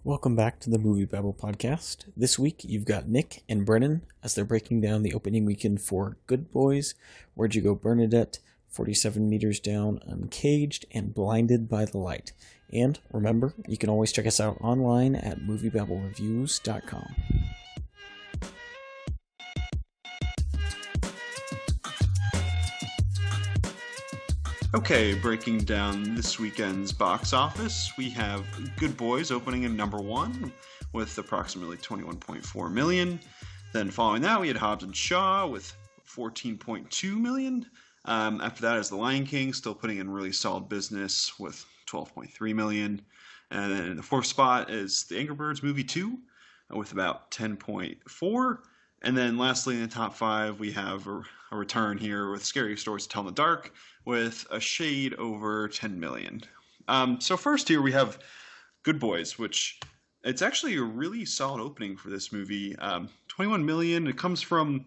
Welcome back to the MovieBabble Podcast. This week you've got Nick and Brennan as they're breaking down the opening weekend for Good Boys, Where'd You Go, Bernadette, 47 Meters Down, Uncaged, and Blinded by the Light. And remember, you can always check us out online at MovieBabbleReviews.com. Okay, breaking down this weekend's box office, we have Good Boys opening in number one with approximately 21.4 million. Then following that, we had Hobbs and Shaw with 14.2 million. After that is The Lion King, still putting in really solid business with 12.3 million. And then in the fourth spot is The Angry Birds Movie 2 with about 10.4. And then lastly, in the top five, we have a return here with Scary Stories to Tell in the Dark with a shade over 10 million. So first here we have Good Boys, which it's actually a really solid opening for this movie. 21 million. It comes from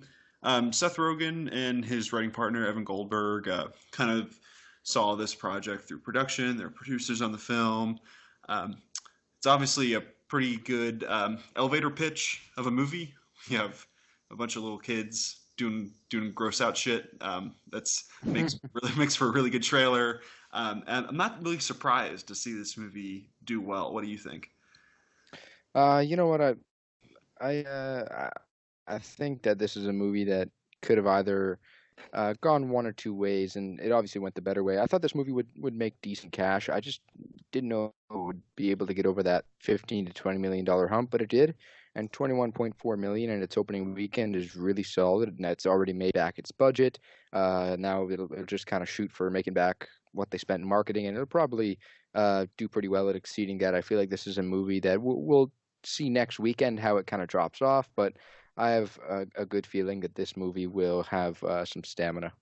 Seth Rogen and his writing partner, Evan Goldberg, kind of saw this project through production. They're producers on the film. It's obviously a pretty good elevator pitch of a movie. You have a bunch of little kids doing gross out shit. Makes for a really good trailer. And I'm not really surprised to see this movie do well. What do you think? You know what? I think that this is a movie that could have either gone one or two ways, and it obviously went the better way. I thought this movie would make decent cash. I just didn't know it would be able to get over that $15 to $20 million hump, but it did. And 21.4 million in its opening weekend is really solid, and it's already made back its budget. Now it'll just kind of shoot for making back what they spent in marketing, and it'll probably do pretty well at exceeding that. I feel like this is a movie that we'll see next weekend how it kind of drops off, but I have a good feeling that this movie will have some stamina.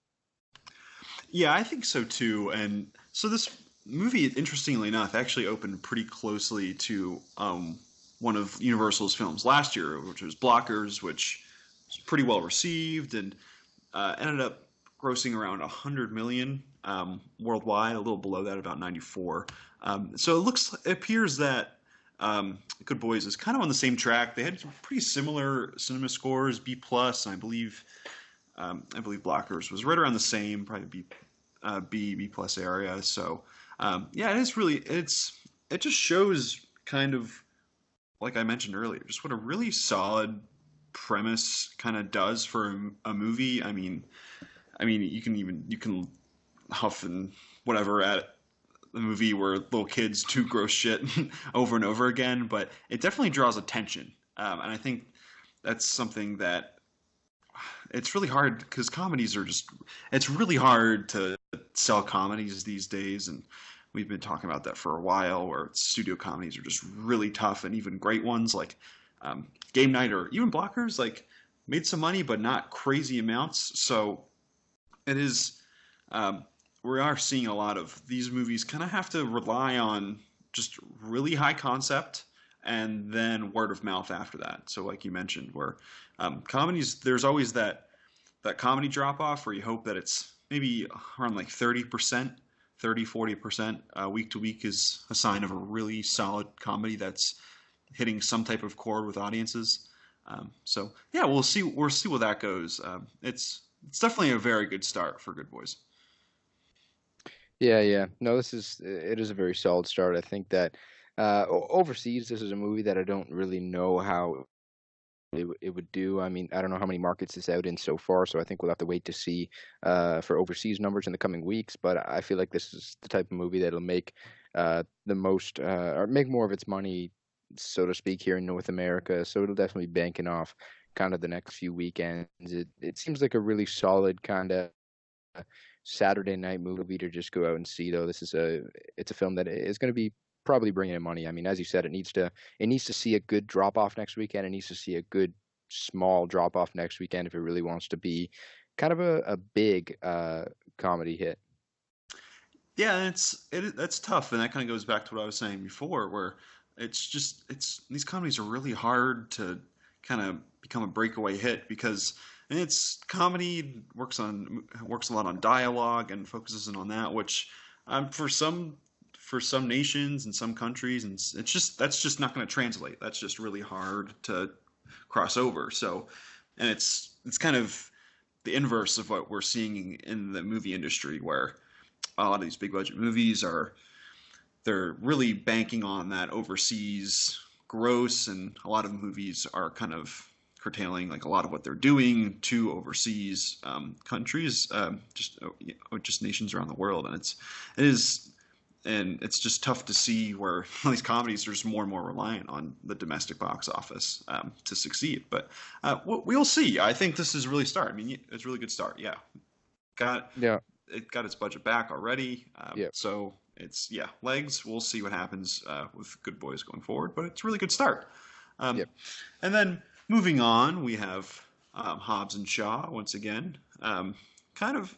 Yeah, I think so too. And so this movie, interestingly enough, actually opened pretty closely to one of Universal's films last year, which was Blockers, which was pretty well received and ended up grossing around 100 million worldwide, a little below that, about 94. So it appears that Good Boys is kind of on the same track. They had pretty similar cinema scores, B plus, and I believe Blockers was right around the same, probably B plus area. So yeah, it just shows kind of, like I mentioned earlier, just what a really solid premise kind of does for a movie. I mean, you can huff and whatever at the movie where little kids do gross shit over and over again, but it definitely draws attention. And I think that's something that it's really hard, because it's really hard to sell comedies these days. And we've been talking about that for a while, where studio comedies are just really tough, and even great ones like Game Night or even Blockers made some money, but not crazy amounts. So it is, we are seeing a lot of these movies kind of have to rely on just really high concept and then word of mouth after that. So like you mentioned, where comedies, there's always that comedy drop off where you hope that it's maybe around 30%. 30-40% week to week is a sign of a really solid comedy that's hitting some type of chord with audiences. So yeah, we'll see where that goes. It's definitely a very good start for Good Boys. Yeah. No, it is a very solid start. I think that overseas, this is a movie that I don't really know how it would do. I mean, I don't know how many markets it's out in so far, so I think we'll have to wait to see for overseas numbers in the coming weeks. But I feel like this is the type of movie that'll make the most or make more of its money, so to speak, here in North America. So it'll definitely be banking off kind of the next few weekends. It seems like a really solid kind of Saturday night movie to just go out and see, though. It's a film that is going to be probably bringing in money. I mean, as you said, it needs to see a good drop off next weekend. It needs to see a good small drop off next weekend if it really wants to be kind of a big comedy hit. Yeah, that's tough, and that kind of goes back to what I was saying before, where these comedies are really hard to kind of become a breakaway hit, because it's comedy works a lot on dialogue and focuses in on that, which for for some nations and some countries, and that's just not going to translate. That's just really hard to cross over. So, and it's kind of the inverse of what we're seeing in the movie industry, where a lot of these big budget movies they're really banking on that overseas gross, and a lot of movies are kind of curtailing like a lot of what they're doing to overseas countries, just nations around the world, and it's just tough to see where all these comedies are just more and more reliant on the domestic box office to succeed. But we'll see. I think this is really start. I mean, it's a really good start. Yeah, it got its budget back already. So it's legs. We'll see what happens with Good Boys going forward, but it's a really good start. And then moving on, we have Hobbs and Shaw once again. Kind of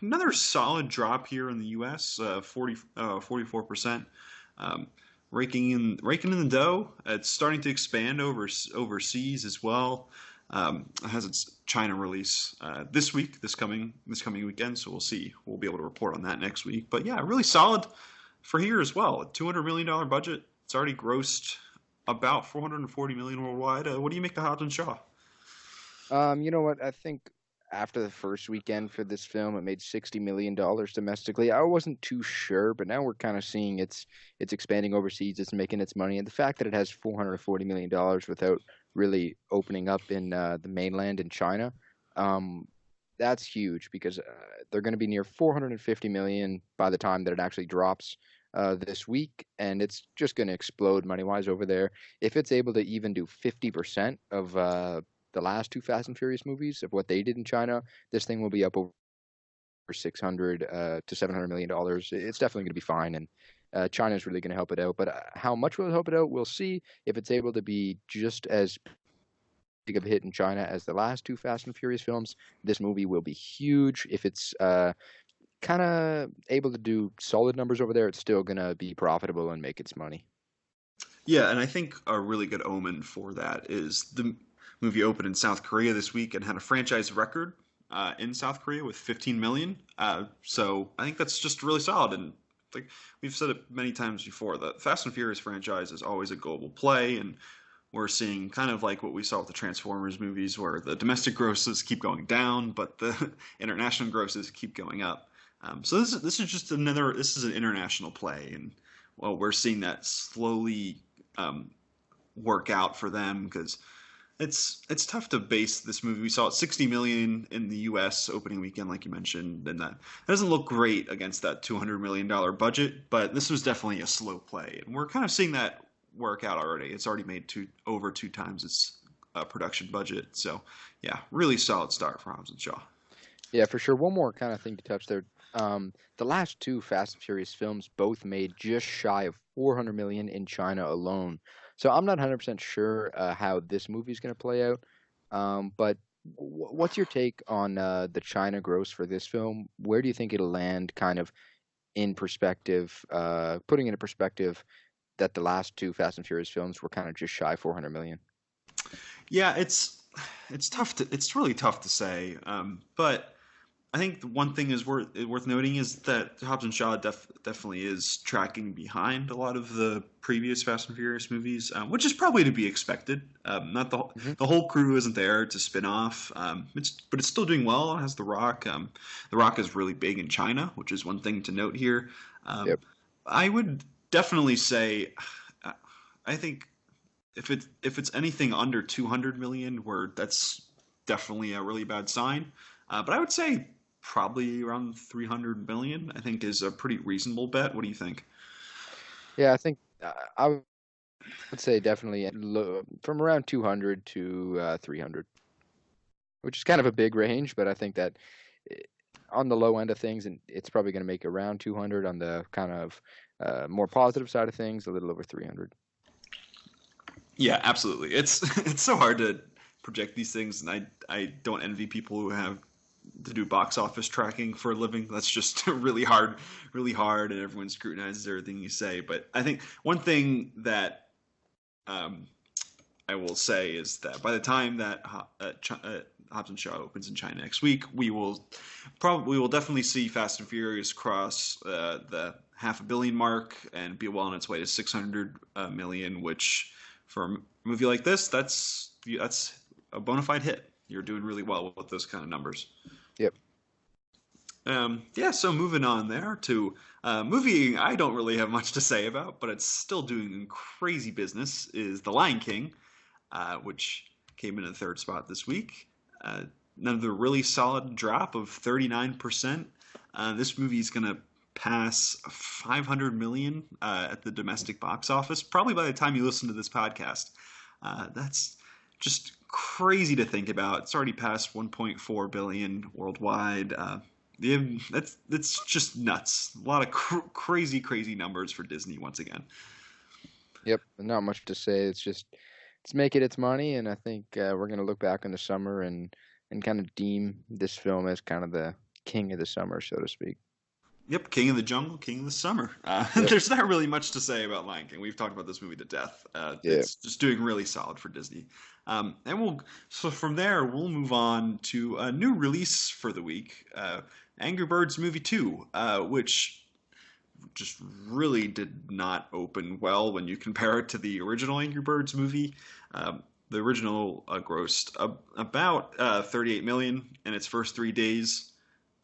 another solid drop here in the U.S. 44%, raking in the dough. It's starting to expand overseas as well. It has its China release this coming weekend, so we'll see. We'll be able to report on that next week. But yeah, really solid for here as well. A $200 million budget. It's already grossed about $440 million worldwide. What do you make of Hobbs and Shaw? You know what? I think after the first weekend for this film, it made $60 million domestically. I wasn't too sure, but now we're kind of seeing it's expanding overseas. It's making its money. And the fact that it has $440 million without really opening up in the mainland in China, that's huge, because they're going to be near $450 million by the time that it actually drops this week, and it's just going to explode money-wise over there. If it's able to even do 50% of the last two Fast and Furious movies of what they did in China, this thing will be up over $600 to $700 million. It's definitely going to be fine, and China's really going to help it out. But how much will it help it out? We'll see. If it's able to be just as big of a hit in China as the last two Fast and Furious films, this movie will be huge. If it's kind of able to do solid numbers over there, it's still going to be profitable and make its money. Yeah, and I think a really good omen for that is the movie opened in South Korea this week and had a franchise record in South Korea with 15 million. So I think that's just really solid. And like we've said it many times before, the Fast and Furious franchise is always a global play, and we're seeing kind of like what we saw with the Transformers movies, where the domestic grosses keep going down, but the international grosses keep going up. So this is just this is an international play, and well, we're seeing that slowly work out for them, because it's tough to base this movie. We saw it 60 million in the U.S. opening weekend, like you mentioned, and that doesn't look great against that $200 million budget. But this was definitely a slow play, and we're kind of seeing that work out already. It's already made over two times its production budget. So yeah, really solid start for Hobbs and Shaw. Yeah, for sure. One more kind of thing to touch there. The last two Fast and Furious films both made just shy of $400 million in China alone. So I'm not 100% sure how this movie is going to play out. But what's your take on the China gross for this film? Where do you think it'll land, kind of in perspective, putting into perspective that the last two Fast and Furious films were kind of just shy of $400 million? Yeah, it's really tough to say. But I think the one thing is worth noting is that Hobbs and Shaw definitely is tracking behind a lot of the previous Fast and Furious movies, which is probably to be expected. Not the whole crew isn't there to spin off, but it's still doing well. It has The Rock. The Rock is really big in China, which is one thing to note here. I would definitely say, I think if it's anything under 200 million, where that's definitely a really bad sign. But I would say probably around 300 million, I think, is a pretty reasonable bet. What do you think? Yeah, I think I would say definitely from around 200 to 300, which is kind of a big range, but I think that on the low end of things, and it's probably going to make around 200. On the kind of more positive side of things, a little over 300. Yeah, absolutely. It's so hard to project these things, and I don't envy people who have to do box office tracking for a living. That's just really hard, and everyone scrutinizes everything you say. But I think one thing that I will say is that by the time that Hobbs and Shaw opens in China next week, we will definitely see Fast and Furious cross the $500 million mark and be well on its way to 600 million. Which for a movie like this, that's a bona fide hit. You're doing really well with those kind of numbers. Yep. So moving on there to a movie I don't really have much to say about, but it's still doing crazy business, is The Lion King, which came in the third spot this week. Another really solid drop of 39%. This movie is going to pass 500 million at the domestic box office, probably by the time you listen to this podcast. That's just crazy to think about. It's already passed 1.4 billion worldwide. That's just nuts. A lot of crazy numbers for Disney once again. Yep, not much to say. It's making its money, and I think we're going to look back in the summer and kind of deem this film as kind of the king of the summer, so to speak. Yep, king of the jungle, king of the summer. There's not really much to say about Lion King. We've talked about this movie to death. It's just doing really solid for Disney. So from there, we'll move on to a new release for the week, Angry Birds Movie 2, which just really did not open well when you compare it to the original Angry Birds movie. The original grossed about 38 million in its first 3 days.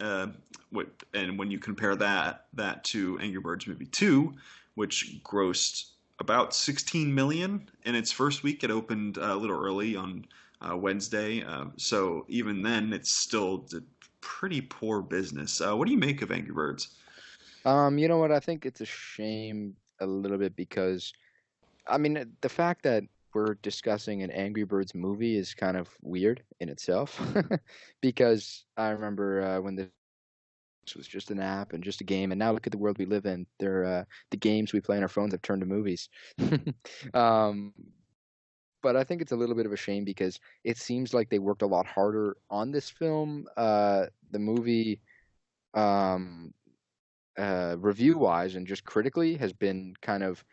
And when you compare that to Angry Birds Movie 2, which grossed about 16 million in its first week, it opened a little early on Wednesday. So even then, it's still did pretty poor business. What do you make of Angry Birds? You know what? I think it's a shame a little bit because, I mean, the fact that we're discussing an Angry Birds movie is kind of weird in itself because I remember when this was just an app and just a game, and now look at the world we live in. The games we play on our phones have turned to movies. But I think it's a little bit of a shame because it seems like they worked a lot harder on this film. The movie, review-wise and just critically, has been kind of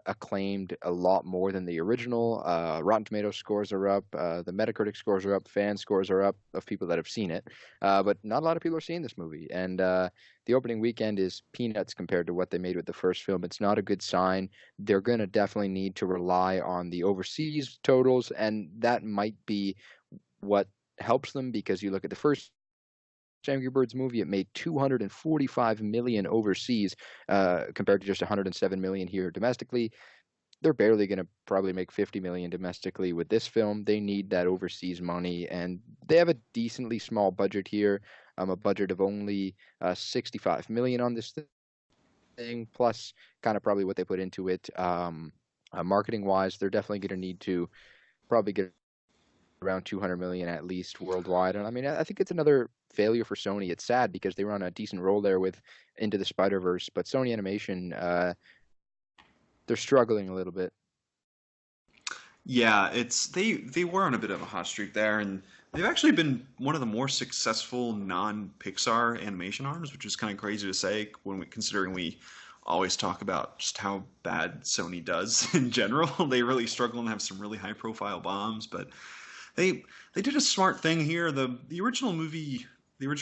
acclaimed a lot more than the original. Rotten Tomatoes scores are up, the Metacritic scores are up, fan scores are up of people that have seen it, but not a lot of people are seeing this movie, and the opening weekend is peanuts compared to what they made with the first film. It's not a good sign. They're going to definitely need to rely on the overseas totals, and that might be what helps them, because you look at the first Angry Birds movie, it made 245 million overseas compared to just 107 million here domestically. They're barely going to probably make 50 million domestically with this film. They need that overseas money, and they have a decently small budget here, a budget of only 65 million on this thing, plus kind of probably what they put into it marketing wise. They're definitely going to need to probably get around 200 million at least worldwide. And I mean, I think it's another failure for Sony. It's sad because they were on a decent roll there with Into the Spider-Verse, but Sony Animation, they're struggling a little bit. Yeah, they were on a bit of a hot streak there, and they've actually been one of the more successful non-Pixar animation arms, which is kind of crazy to say considering we always talk about just how bad Sony does in general. They really struggle and have some really high-profile bombs, but They did a smart thing here. The original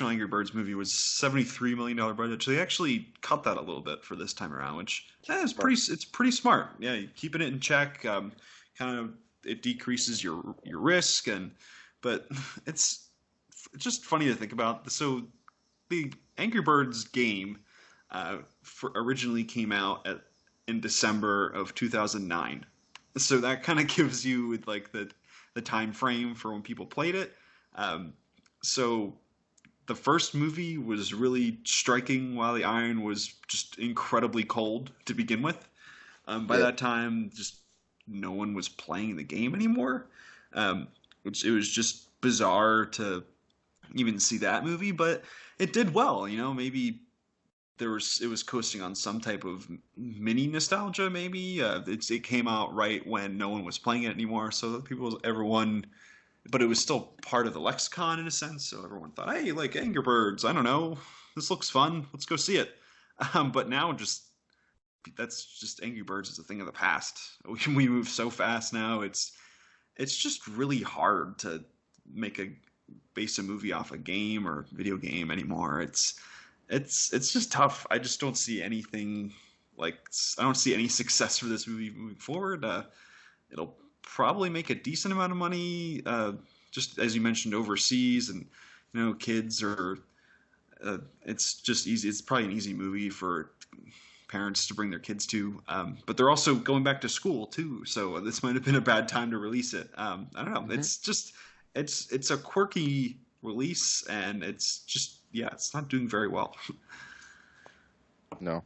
Angry Birds movie was $73 million budget, so they actually cut that a little bit for this time around, which is pretty smart. Yeah, keeping it in check, kind of it decreases your risk, but it's just funny to think about. So the Angry Birds game originally came out in December of 2009, so that kind of gives you like the time frame for when people played it. So the first movie was really striking while the iron was just incredibly cold to begin with. By that time, just no one was playing the game anymore. It was just bizarre to even see that movie, but it did well. You know, maybe it was coasting on some type of mini nostalgia. Maybe it came out right when no one was playing it anymore, so everyone, but it was still part of the lexicon in a sense. So everyone thought, hey, like Angry Birds, I don't know, this looks fun, let's go see it. But now that's just Angry Birds is a thing of the past. We move so fast now. It's it's just really hard to base a movie off a game or video game anymore. It's just tough. I just don't see anything like I don't see any success for this movie moving forward. It'll probably make a decent amount of money, just as you mentioned, overseas, and kids are. It's just easy. It's probably an easy movie for parents to bring their kids to, but they're also going back to school too. So this might have been a bad time to release it. I don't know. It's just it's a quirky release, and it's just it's not doing very well. No.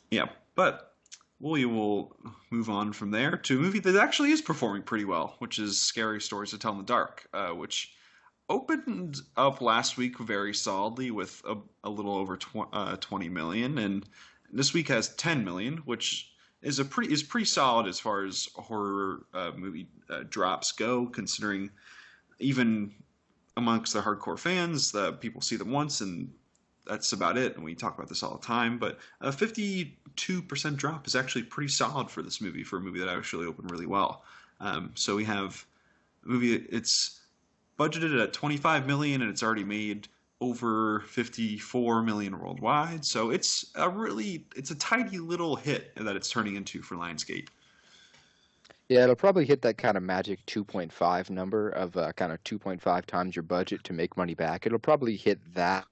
Yeah, but we will move on from there to a movie that actually is performing pretty well, which is Scary Stories to Tell in the Dark, which opened up last week very solidly with a little over 20 million, and this week has 10 million, which is pretty solid as far as horror movie drops go, considering even amongst the hardcore fans, the people see them once and that's about it. And we talk about this all the time, but a 52% drop is actually pretty solid for this movie, for a movie that actually opened really well. So we have a movie, it's budgeted at 25 million and it's already made over 54 million worldwide. So it's a tiny little hit that it's turning into for Lionsgate. Yeah, it'll probably hit that kind of magic 2.5 number of kind of 2.5 times your budget to make money back. It'll probably hit that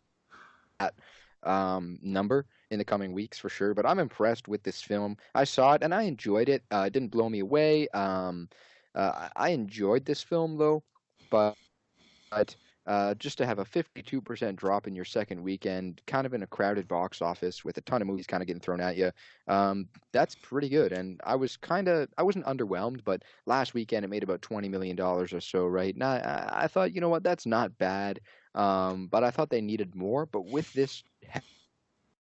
number in the coming weeks for sure. But I'm impressed with this film. I saw it and I enjoyed it. It didn't blow me away. I enjoyed this film though, but just to have a 52% drop in your second weekend, kind of in a crowded box office with a ton of movies kind of getting thrown at you, that's pretty good. And I wasn't underwhelmed, but last weekend it made about $20 million or so, right? And I thought, you know what, that's not bad. But I thought they needed more. But with this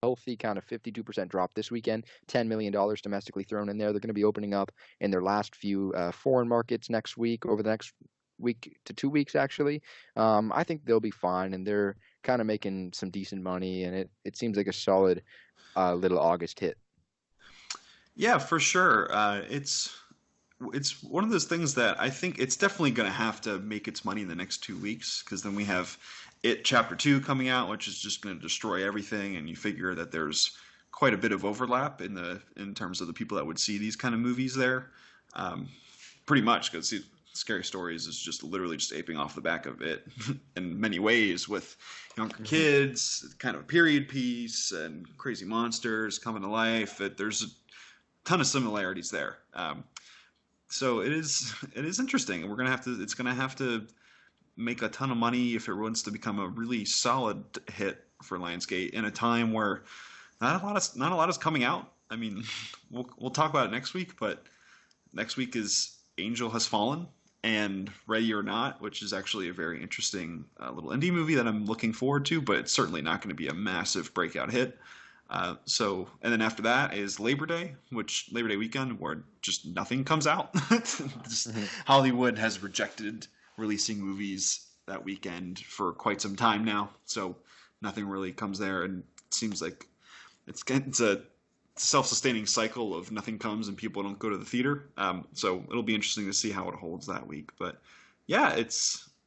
healthy kind of 52% drop this weekend, $10 million domestically thrown in there, they're going to be opening up in their last few foreign markets next week, over the next week to 2 weeks actually. I think they'll be fine, and they're kind of making some decent money, and it seems like a solid little August hit. Yeah, for sure. It's one of those things that I think it's definitely going to have to make its money in the next 2 weeks, because then we have It Chapter 2 coming out, which is just going to destroy everything, and you figure that there's quite a bit of overlap in terms of the people that would see these kind of movies there. Pretty much, because Scary Stories is just literally just aping off the back of it in many ways, with younger kids, kind of a period piece, and crazy monsters coming to life. There's a ton of similarities there. So it is interesting. It's gonna have to make a ton of money if it wants to become a really solid hit for Lionsgate in a time where not a lot is coming out. I mean, we'll talk about it next week, but next week is Angel Has Fallen and Ready or Not, which is actually a very interesting little indie movie that I'm looking forward to, but it's certainly not going to be a massive breakout hit. And then after that is Labor Day weekend, where just nothing comes out. Hollywood has rejected releasing movies that weekend for quite some time now, so nothing really comes there, and it seems like it's a self-sustaining cycle of nothing comes and people don't go to the theater. So it'll be interesting to see how it holds that week. But yeah,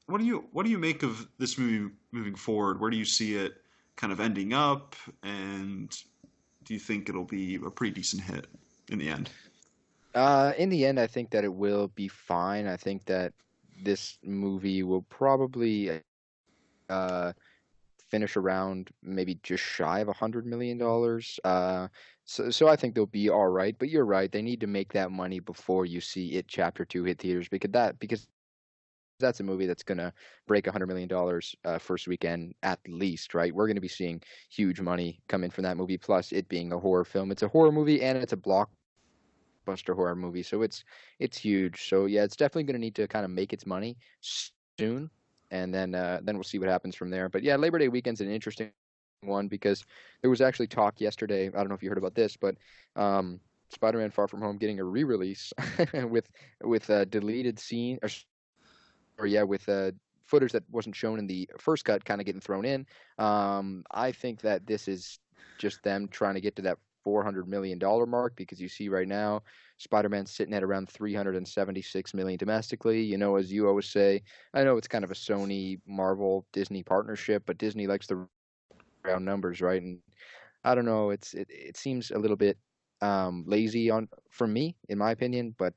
what do you make of this movie moving forward? Where do you see it kind of ending up, and do you think it'll be a pretty decent hit in the end? In the end, I think that it will be fine. I think that this movie will probably finish around maybe just shy of $100 million. So I think they'll be all right. But you're right; they need to make that money before you see It Chapter 2 hit theaters, because that's a movie that's going to break $100 million first weekend at least, right? We're going to be seeing huge money come in from that movie, plus it being a horror film. It's a horror movie and it's a blockbuster horror movie, so it's huge. So yeah, it's definitely going to need to kind of make its money soon, and then we'll see what happens from there. But yeah, Labor Day weekend's an interesting one, because there was actually talk yesterday, I don't know if you heard about this, but Spider-Man Far From Home getting a re-release with deleted scene, with footage that wasn't shown in the first cut kind of getting thrown in. I think that this is just them trying to get to that $400 million mark, because you see right now Spider-Man's sitting at around $376 million domestically. You know, as you always say, I know it's kind of a Sony, Marvel, Disney partnership, but Disney likes the round numbers, right? And I don't know, it seems a little bit lazy from me, in my opinion. But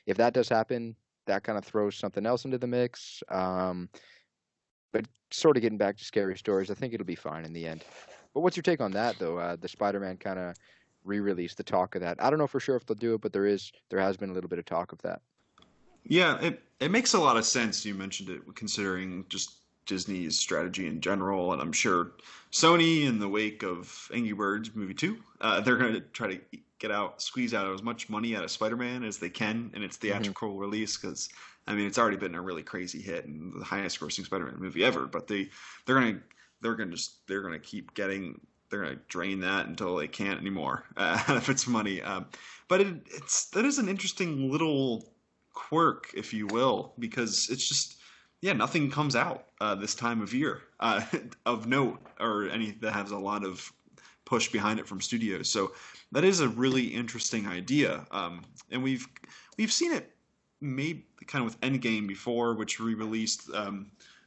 if that does happen, that kind of throws something else into the mix. But sort of getting back to scary stories, I think it'll be fine in the end. But what's your take on that, though? The Spider-Man kind of re-release, the talk of that. I don't know for sure if they'll do it, but there has been a little bit of talk of that. Yeah, it makes a lot of sense. You mentioned it, considering just Disney's strategy in general, and I'm sure Sony, in the wake of Angry Birds movie 2, they're going to try to squeeze out as much money out of Spider-Man as they can in its theatrical release, because I mean it's already been a really crazy hit and the highest grossing Spider-Man movie ever. But they're going to keep getting. They're going to drain that until they can't anymore if it's money. But that is an interesting little quirk, if you will, because it's just, yeah, nothing comes out this time of year of note, or any that has a lot of push behind it from studios. So that is a really interesting idea, and we've seen it made kind of with Endgame before, which re-released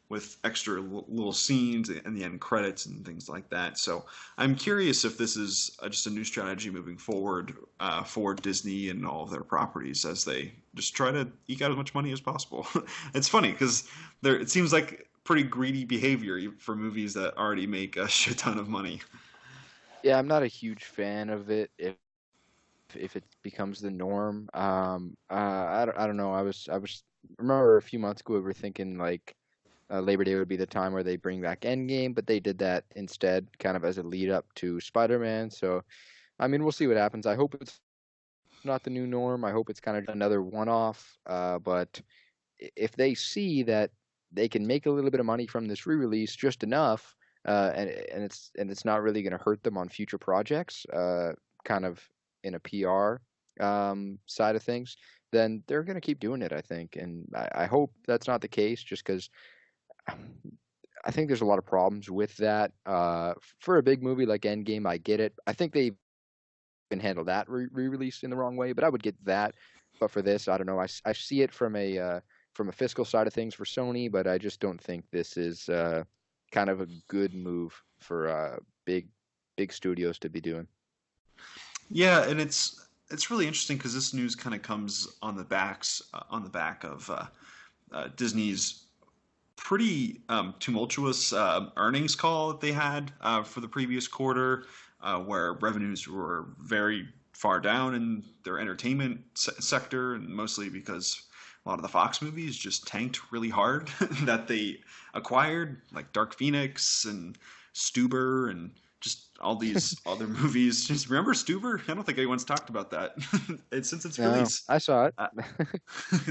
with extra little scenes and the end credits and things like that. So I'm curious if this is just a new strategy moving forward for Disney and all of their properties as they just try to eke out as much money as possible. It's funny because it seems like pretty greedy behavior for movies that already make a shit ton of money. Yeah, I'm not a huge fan of it if it becomes the norm. I don't know. I was remember a few months ago we were thinking like Labor Day would be the time where they bring back Endgame, but they did that instead, kind of as a lead up to Spider-Man. So, I mean, we'll see what happens. I hope it's not the new norm. I hope it's kind of another one-off. But if they see that they can make a little bit of money from this re-release, just enough, and it's not really going to hurt them on future projects, kind of in a PR side of things, then they're going to keep doing it, I think. And I hope that's not the case, just because I think there's a lot of problems with that. For a big movie like Endgame, I get it. I think they can handle that re-release in the wrong way, but I would get that. But for this, I don't know. I see it from a fiscal side of things for Sony, but I just don't think this is kind of a good move for big studios to be doing. Yeah, and it's really interesting because this news kind of comes on the back of Disney's pretty tumultuous earnings call that they had for the previous quarter, where revenues were very far down in their entertainment sector, and mostly because a lot of the Fox movies just tanked really hard that they acquired, like Dark Phoenix and Stuber and just all these other movies. Just remember Stuber? I don't think anyone's talked about that since its release. I saw it.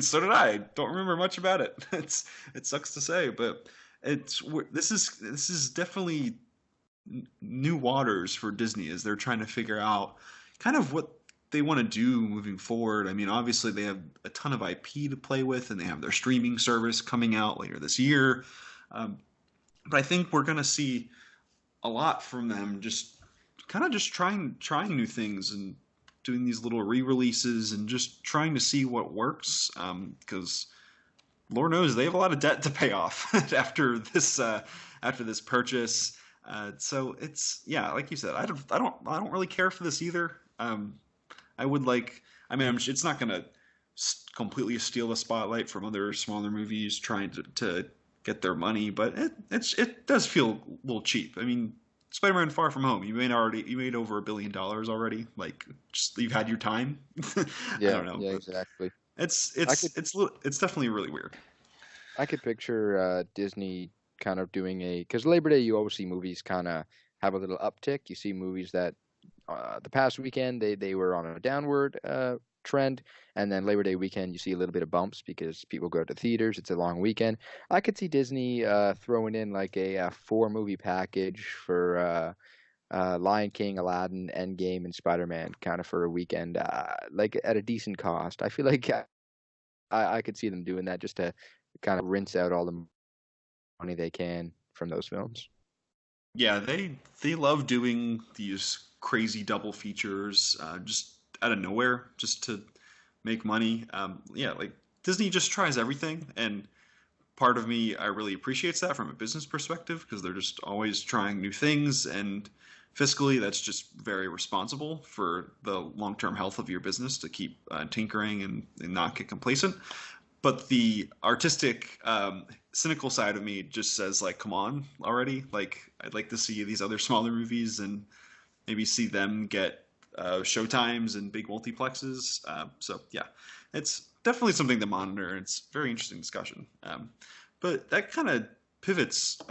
So did I. Don't remember much about it. It sucks to say, but this is definitely new waters for Disney as they're trying to figure out kind of what they want to do moving forward. I mean, obviously they have a ton of IP to play with, and they have their streaming service coming out later this year. But I think we're going to see a lot from them, just trying new things and doing these little re-releases and just trying to see what works. Because Lord knows they have a lot of debt to pay off after this purchase. So it's, yeah, like you said, I don't really care for this either. It's not going to completely steal the spotlight from other smaller movies trying to get their money, but it does feel a little cheap. I mean, Spider-Man: Far From Home, you made over $1 billion already. Like, just you've had your time. Yeah, I don't know. Yeah, exactly. It's definitely really weird. I could picture Disney kind of doing because Labor Day you always see movies kind of have a little uptick. You see movies that the past weekend they were on a downward trend, and then Labor Day weekend you see a little bit of bumps because people go to theaters. It's a long weekend. I could see Disney throwing in like a 4-movie package for Lion King, Aladdin, Endgame, and Spider-Man, kind of for a weekend, like at a decent cost. I feel like I could see them doing that just to kind of rinse out all the money they can from those films. Yeah, they love doing these crazy double features just out of nowhere just to make money. Like Disney just tries everything, and part of me I really appreciates that from a business perspective because they're just always trying new things, and fiscally that's just very responsible for the long-term health of your business to keep tinkering and not get complacent. But the artistic, cynical side of me just says, like, come on already. Like, I'd like to see these other smaller movies and maybe see them get showtimes and big multiplexes. So yeah, it's definitely something to monitor. It's a very interesting discussion. But that kind of pivots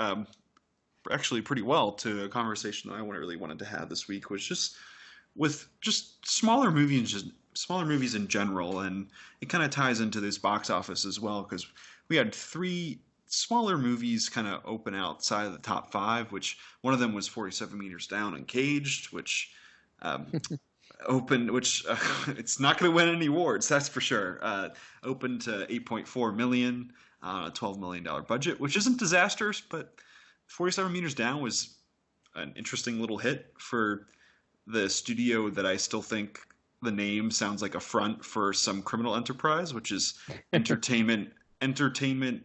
actually pretty well to a conversation that I really wanted to have this week, was just with just smaller movies in general, and it kind of ties into this box office as well, because we had 3 smaller movies kind of open outside of the top 5, which one of them was 47 Meters Down, Uncaged, which opened, which it's not going to win any awards, that's for sure. Opened to $8.4 million on a $12 million budget, which isn't disastrous, but 47 Meters Down was an interesting little hit for the studio that I still think the name sounds like a front for some criminal enterprise, which is Entertainment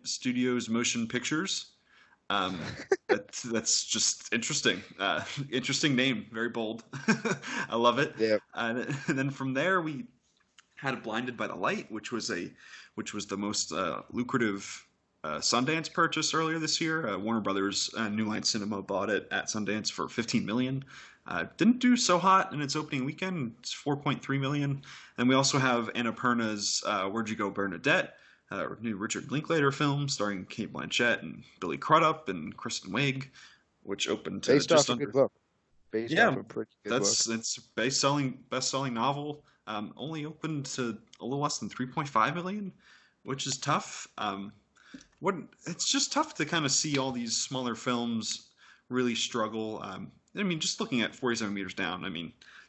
Studios Motion Pictures. That's just interesting. Interesting name, very bold. I love it. Yeah. And then from there we had Blinded by the Light, which was the most lucrative Sundance purchase earlier this year. Warner Brothers New Line Cinema bought it at Sundance for $15 million. Didn't do so hot in its opening weekend. It's $4.3 million. And we also have Annapurna's Where'd You Go, Bernadette, new Richard Linklater film starring Cate Blanchett and Billy Crudup and Kristen Wiig, which opened to based off a good book. Based off a pretty good book. It's best-selling novel. Only opened to a little less than $3.5 million, which is tough. It's just tough to kind of see all these smaller films really struggle. Just looking at 47 Meters Down,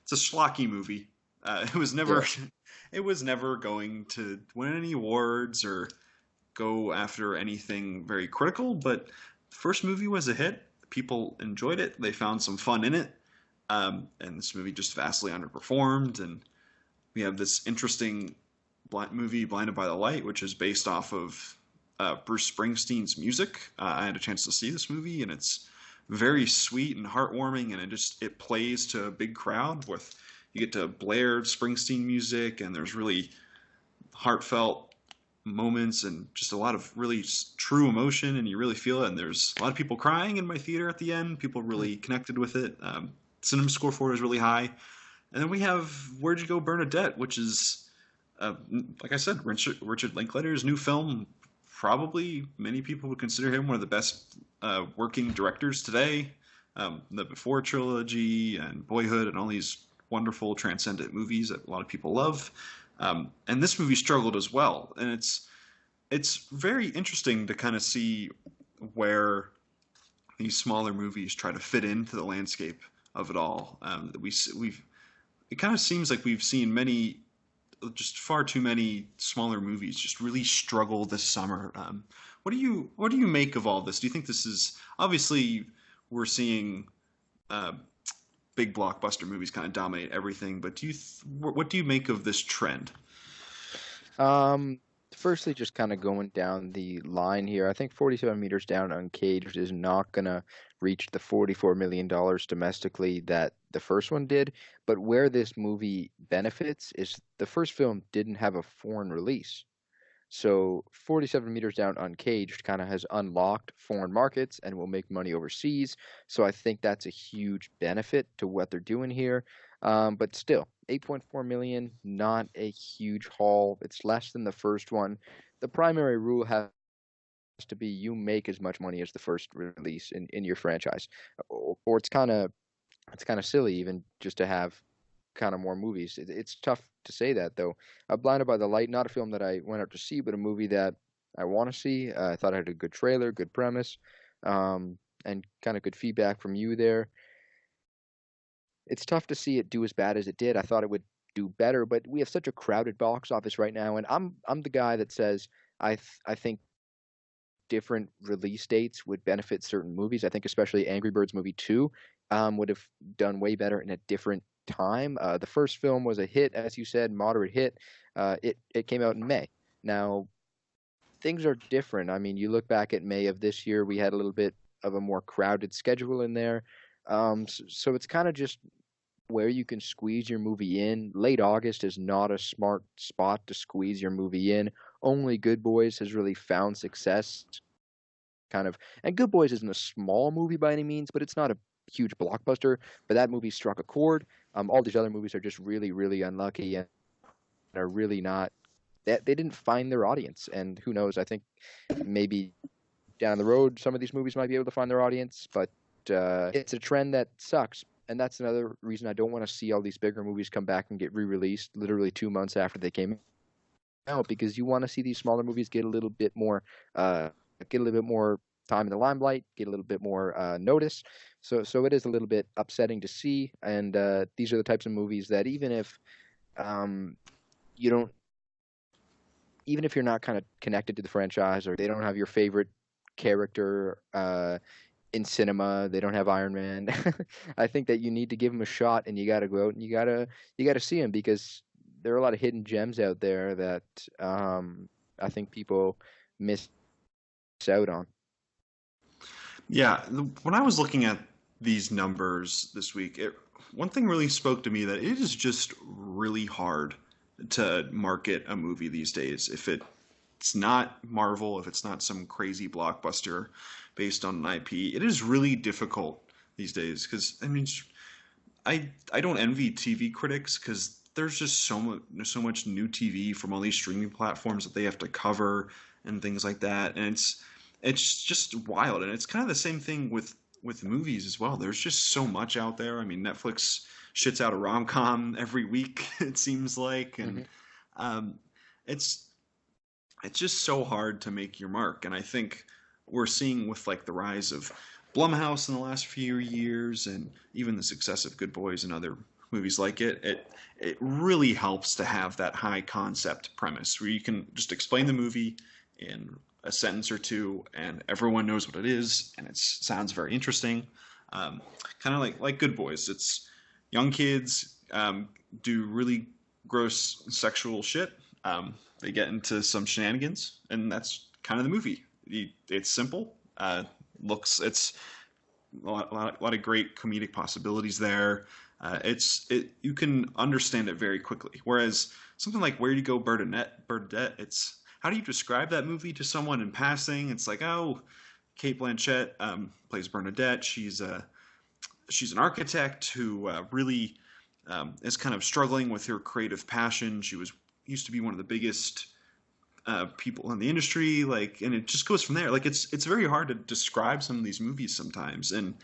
it's a schlocky movie. It was never going to win any awards or go after anything very critical, but the first movie was a hit. People enjoyed it. They found some fun in it. And this movie just vastly underperformed. And we have this interesting movie, Blinded by the Light, which is based off of Bruce Springsteen's music. I had a chance to see this movie, and it's very sweet and heartwarming, and it plays to a big crowd. You get to blare Springsteen music, and there's really heartfelt moments and just a lot of really true emotion, and you really feel it. And there's a lot of people crying in my theater at the end. People really connected with it. Cinema score for it is really high. And then we have Where'd You Go, Bernadette, which is, like I said, Richard Linklater's new film. Probably many people would consider him one of the best working directors today. The Before trilogy and Boyhood and all these wonderful transcendent movies that a lot of people love. And this movie struggled as well. And it's very interesting to kind of see where these smaller movies try to fit into the landscape of it all. It kind of seems like we've seen just far too many smaller movies just really struggle this summer. What do you make of all this? Do you think this is, obviously we're seeing big blockbuster movies kind of dominate everything, but what do you make of this trend? Firstly, just kind of going down the line here, I think 47 Meters Down, Uncaged is not going to reach the $44 million domestically that the first one did. But where this movie benefits is the first film didn't have a foreign release. So 47 Meters Down, Uncaged kind of has unlocked foreign markets and will make money overseas. So I think that's a huge benefit to what they're doing here. But still, 8.4 million, not a huge haul. It's less than the first one. The primary rule has to be you make as much money as the first release in your franchise, or it's kind of silly even just to have kind of more movies. It's tough to say that though. Blinded by the Light, not a film that I went out to see, but a movie that I want to see. I thought it had a good trailer, good premise, and kind of good feedback from you there. It's tough to see it do as bad as it did. I thought it would do better, but we have such a crowded box office right now, and I'm the guy that says I think different release dates would benefit certain movies. I think especially Angry Birds Movie 2 would have done way better in a different time. The first film was a hit, as you said, moderate hit. It came out in May. Now, things are different. I mean, you look back at May of this year, we had a little bit of a more crowded schedule in there. So it's kind of just where you can squeeze your movie in. Late August is not a smart spot to squeeze your movie in. Only Good Boys has really found success. And Good Boys isn't a small movie by any means, but it's not a huge blockbuster. But that movie struck a chord. All these other movies are just really, really unlucky and are really not. They didn't find their audience, and who knows? I think maybe down the road, some of these movies might be able to find their audience, but it's a trend that sucks. And that's another reason I don't want to see all these bigger movies come back and get re-released literally 2 months after they came out, because you want to see these smaller movies get a little bit more time in the limelight, get a little bit more notice. So it is a little bit upsetting to see. And these are the types of movies that even if you're not kind of connected to the franchise, or they don't have your favorite character in cinema, they don't have Iron Man, I think that you need to give them a shot, and you got to go out and you got to see them, because there are a lot of hidden gems out there that I think people miss out on. Yeah, when I was looking at these numbers this week, one thing really spoke to me, that it is just really hard to market a movie these days. If it's not Marvel, if it's not some crazy blockbuster based on an IP, it is really difficult these days. Because I mean, I don't envy TV critics, because there's just so much new TV from all these streaming platforms that they have to cover and things like that, and it's just wild. And it's kind of the same thing with movies as well. There's just so much out there. I mean, Netflix shits out a rom-com every week, it seems like, and it's just so hard to make your mark. And I think we're seeing with like the rise of Blumhouse in the last few years, and even the success of Good Boys and other movies like it really helps to have that high concept premise where you can just explain the movie in a sentence or two, and everyone knows what it is, and it sounds very interesting. Kind of like Good Boys. It's young kids do really gross sexual shit. They get into some shenanigans, and that's kind of the movie. It's simple. It's a lot of great comedic possibilities there. You can understand it very quickly. Whereas something like Where Do You Go, Bernadette, it's, how do you describe that movie to someone in passing? It's like, oh, Cate Blanchett plays Bernadette. She's an architect who really is kind of struggling with her creative passion. She used to be one of the biggest people in the industry, and it just goes from there. It's very hard to describe some of these movies sometimes, and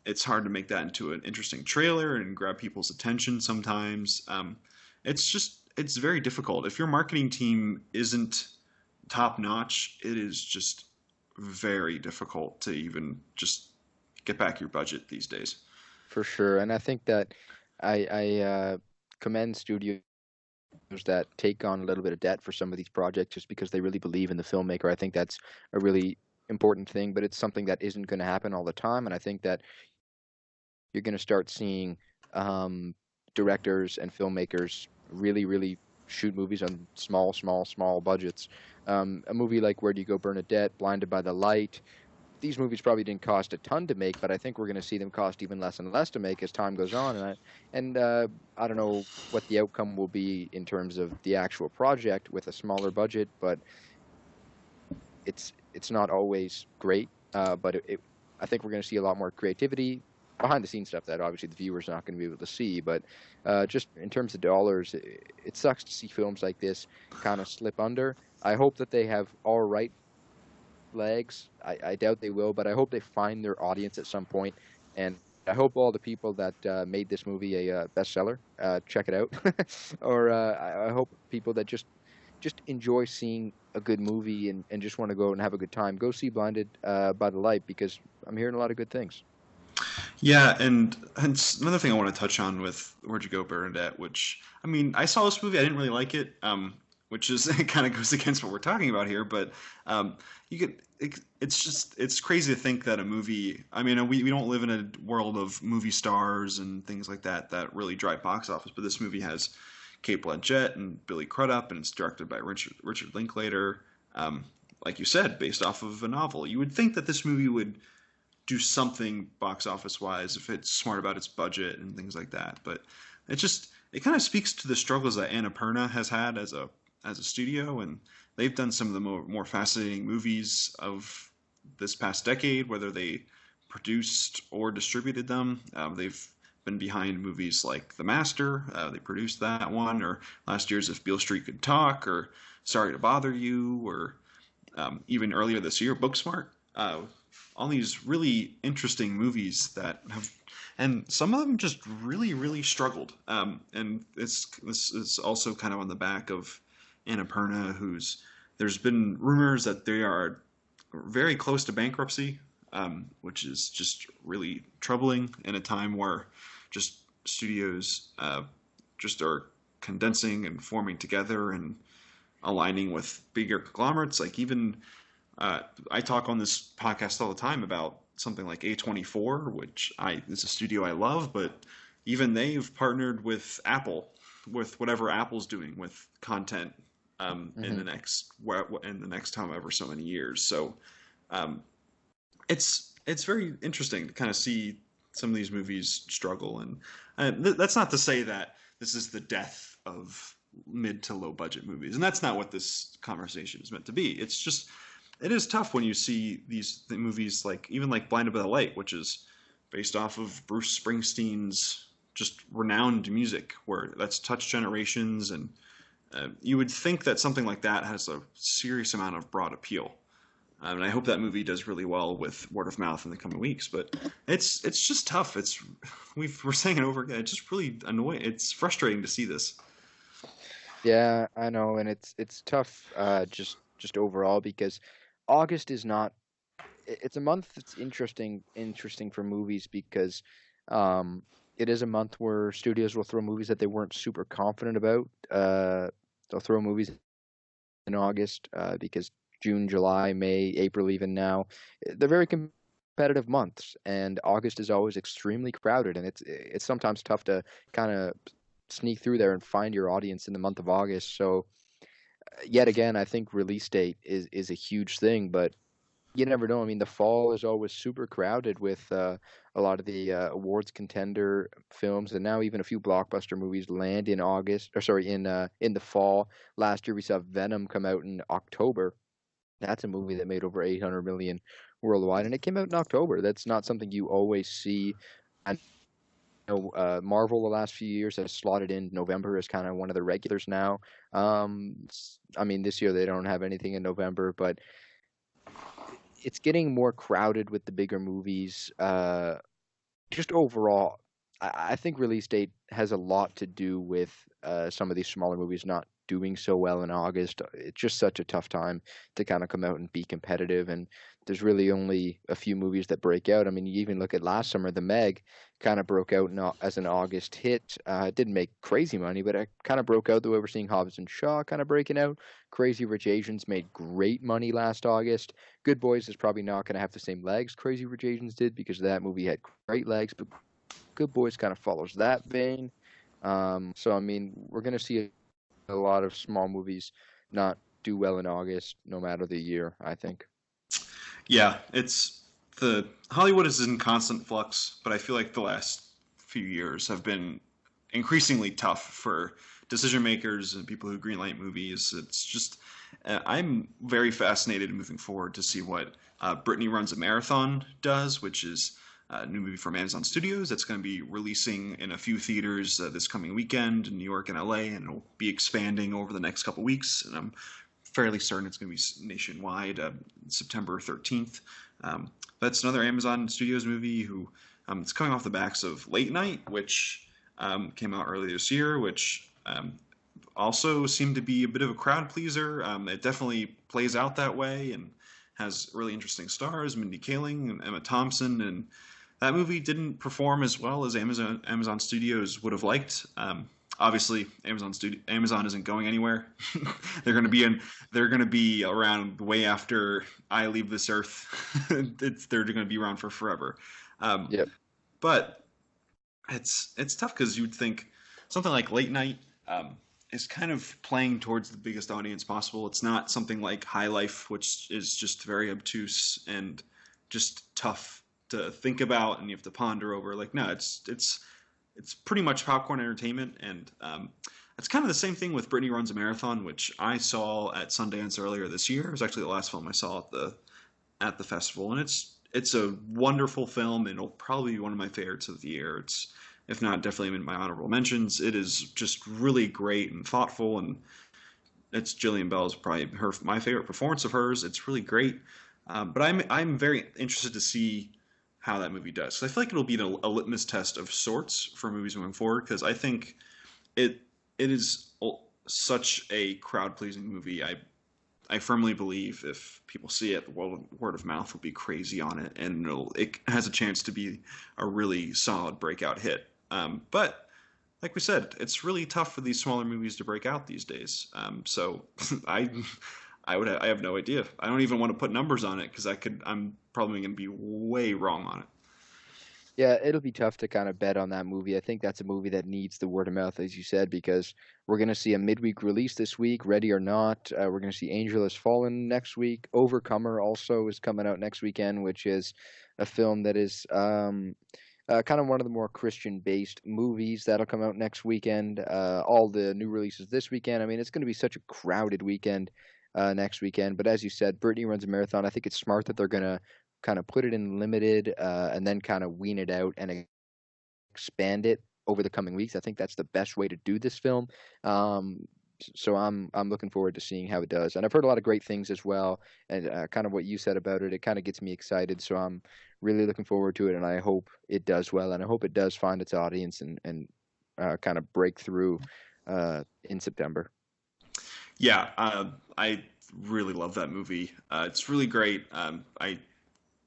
it's hard to make that into an interesting trailer and grab people's attention sometimes. It's very difficult. If your marketing team isn't top notch, it is just very difficult to even just get back your budget these days. For sure. And I think that I commend studios that take on a little bit of debt for some of these projects just because they really believe in the filmmaker. I think that's a really important thing, but it's something that isn't going to happen all the time. And I think that you're going to start seeing directors and filmmakers really, really shoot movies on small budgets. A movie like Where Do You Go, Bernadette, Blinded by the Light, these movies probably didn't cost a ton to make, but I think we're going to see them cost even less and less to make as time goes on. And I don't know what the outcome will be in terms of the actual project with a smaller budget, but it's not always great. But I think we're going to see a lot more creativity, behind the scenes stuff that obviously the viewer's not going to be able to see. But just in terms of dollars, it sucks to see films like this kind of slip under. I hope that they have all right legs. I doubt they will, but I hope they find their audience at some point. And I hope all the people that made this movie a bestseller check it out. Or I hope people that just enjoy seeing a good movie and just want to go and have a good time, go see Blinded by the Light, because I'm hearing a lot of good things. Yeah, and another thing I want to touch on with Where'd You Go, Bernadette, which, I mean, I saw this movie, I didn't really like it, which is it kind of goes against what we're talking about here. But it's crazy to think that a movie. I mean, we don't live in a world of movie stars and things like that really drive box office. But this movie has Cate Blanchett and Billy Crudup, and it's directed by Richard Linklater. Like you said, based off of a novel. You would think that this movie would do something box office wise if it's smart about its budget and things like that. But it kind of speaks to the struggles that Annapurna has had as a studio, and they've done some of the more fascinating movies of this past decade, whether they produced or distributed them. They've been behind movies like The Master. They produced that one, or last year's If Beale Street Could Talk, or Sorry to Bother You, or even earlier this year, Booksmart. All these really interesting movies that have, and some of them just really, really struggled. And this is also kind of on the back of Annapurna, there's been rumors that they are very close to bankruptcy, which is just really troubling in a time where just studios just are condensing and forming together and aligning with bigger conglomerates. Like even I talk on this podcast all the time about something like A24, which is a studio I love, but even they've partnered with Apple, with whatever Apple's doing with content in the next however so many years. So it's very interesting to kind of see some of these movies struggle, and that's not to say that this is the death of mid to low budget movies, and that's not what this conversation is meant to be. It's just, it is tough when you see the movies like Blinded by the Light, which is based off of Bruce Springsteen's just renowned music, where that's touched generations, and you would think that something like that has a serious amount of broad appeal. And I hope that movie does really well with word of mouth in the coming weeks. But it's just tough. We're saying it over again. It's just really annoying. It's frustrating to see this. Yeah, I know, and it's tough just overall, because August is not. It's a month that's interesting for movies, because it is a month where studios will throw movies that they weren't super confident about. They'll throw movies in August because June, July, May, April, even now, they're very competitive months, and August is always extremely crowded, and it's sometimes tough to kind of sneak through there and find your audience in the month of August. So yet again, I think release date is a huge thing, but you never know. I mean, the fall is always super crowded with a lot of the awards contender films, and now even a few blockbuster movies land in in the fall. Last year we saw Venom come out in October. That's a movie that made over 800 million worldwide, and it came out in October. That's not something you always see. I know Marvel the last few years has slotted in November as kind of one of the regulars now. I mean, this year they don't have anything in November, but it's getting more crowded with the bigger movies. Just overall, I think release date has a lot to do with some of these smaller movies not doing so well in August. It's just such a tough time to kind of come out and be competitive, and there's really only a few movies that break out. I mean, you even look at last summer, The Meg kind of broke out as an August hit. It didn't make crazy money, but it kind of broke out the way we're seeing Hobbs and Shaw kind of breaking out. Crazy Rich Asians made great money last August. Good Boys is probably not going to have the same legs Crazy Rich Asians did, because that movie had great legs, but Good Boys kind of follows that vein. So, I mean, we're going to see a lot of small movies not do well in August, no matter the year, I think. Yeah, Hollywood is in constant flux, but I feel like the last few years have been increasingly tough for decision makers and people who greenlight movies. It's just, I'm very fascinated moving forward to see what Brittany Runs a Marathon does, which is a new movie from Amazon Studios that's going to be releasing in a few theaters this coming weekend in New York and LA, and it'll be expanding over the next couple weeks. And I'm fairly certain it's going to be nationwide September 13th. That's another Amazon Studios movie it's coming off the backs of Late Night, which came out earlier this year, which also seemed to be a bit of a crowd pleaser. It definitely plays out that way and has really interesting stars, Mindy Kaling and Emma Thompson, and that movie didn't perform as well as Amazon Studios would have liked. Obviously, Amazon isn't going anywhere. They're going to be around way after I leave this earth. They're going to be around for forever. Yep. But it's tough because you'd think something like Late Night is kind of playing towards the biggest audience possible. It's not something like High Life, which is just very obtuse and just tough to think about, and you have to ponder over. Like, no, it's pretty much popcorn entertainment, and it's kind of the same thing with Brittany Runs a Marathon, which I saw at Sundance earlier this year. It was actually the last film I saw at the festival, and it's a wonderful film, and it'll probably be one of my favorites of the year. It's, if not definitely in my honorable mentions. It is just really great and thoughtful, and it's Jillian Bell's probably my favorite performance of hers. It's really great, but I'm very interested to see how that movie does. So I feel like it'll be a litmus test of sorts for movies moving forward, because I think it is such a crowd-pleasing movie. I firmly believe if people see it, the word of mouth will be crazy on it, and it has a chance to be a really solid breakout hit. But like we said, it's really tough for these smaller movies to break out these days. So I have no idea. I don't even want to put numbers on it because I'm probably going to be way wrong on it. Yeah, it'll be tough to kind of bet on that movie. I think that's a movie that needs the word of mouth, as you said, because we're going to see a midweek release this week, Ready or Not. We're going to see Angel Has Fallen next week. Overcomer also is coming out next weekend, which is a film that is kind of one of the more Christian-based movies that'll come out next weekend. All the new releases this weekend. I mean, it's going to be such a crowded weekend next weekend. But as you said, Brittany Runs a Marathon. I think it's smart that they're going to kind of put it in limited and then kind of wean it out and expand it over the coming weeks. I think that's the best way to do this film. So I'm looking forward to seeing how it does. And I've heard a lot of great things as well. And kind of what you said about it, it kind of gets me excited. So I'm really looking forward to it, and I hope it does well. And I hope it does find its audience and kind of break through in September. Yeah, I really love that movie. It's really great. I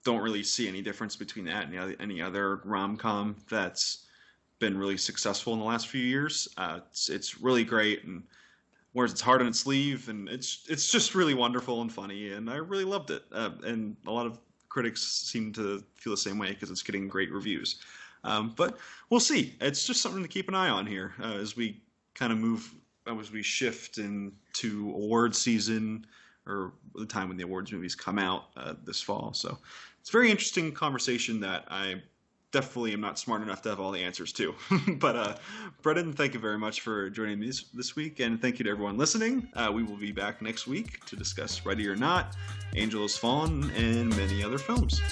don't really see any difference between that and any other rom-com that's been really successful in the last few years. It's really great and wears its heart on its sleeve, and it's just really wonderful and funny, and I really loved it. And a lot of critics seem to feel the same way because it's getting great reviews. But we'll see. It's just something to keep an eye on here as we kind of move, as we shift into award season, or the time when the awards movies come out this fall. So it's a very interesting conversation that I definitely am not smart enough to have all the answers to. But Brennan, thank you very much for joining me this week, and thank you to everyone listening. We will be back next week to discuss Ready or Not, Angel Has Fallen, and many other films.